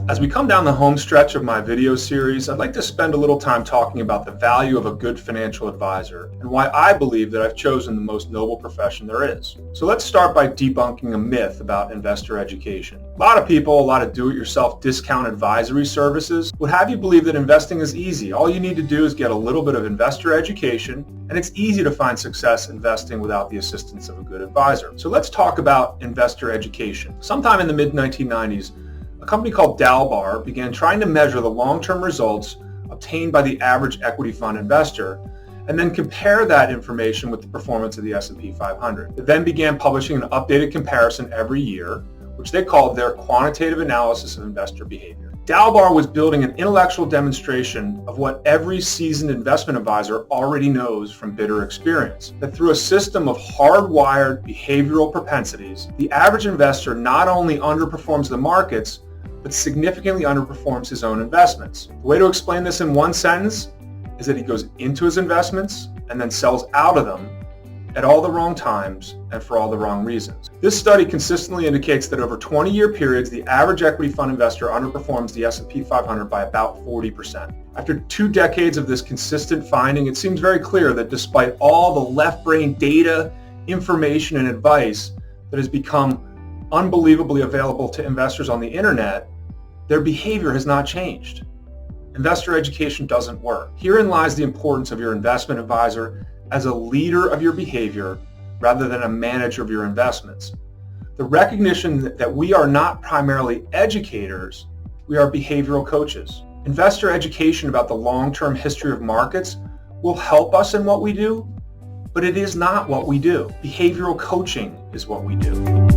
As we come down the home stretch of my video series, I'd like to spend a little time talking about the value of a good financial advisor and why I believe that I've chosen the most noble profession there is. So let's start by debunking a myth about investor education. A lot of people, a lot of do-it-yourself discount advisory services would have you believe that investing is easy. All you need to do is get a little bit of investor education, and it's easy to find success investing without the assistance of a good advisor. So let's talk about investor education. Sometime in the mid-1990s, a company called Dalbar began trying to measure the long-term results obtained by the average equity fund investor and then compare that information with the performance of the S&P 500. They then began publishing an updated comparison every year, which they called their quantitative analysis of investor behavior. Dalbar was building an intellectual demonstration of what every seasoned investment advisor already knows from bitter experience, that through a system of hardwired behavioral propensities, the average investor not only underperforms the markets, but significantly underperforms his own investments. The way to explain this in one sentence is that he goes into his investments and then sells out of them at all the wrong times and for all the wrong reasons. This study consistently indicates that over 20-year periods, the average equity fund investor underperforms the S&P 500 by about 40%. After 2 decades of this consistent finding, it seems very clear that despite all the left-brain data, information, and advice that has become unbelievably available to investors on the internet, their behavior has not changed. Investor education doesn't work. Herein lies the importance of your investment advisor as a leader of your behavior rather than a manager of your investments. The recognition that we are not primarily educators, we are behavioral coaches. Investor education about the long-term history of markets will help us in what we do, but it is not what we do. Behavioral coaching is what we do.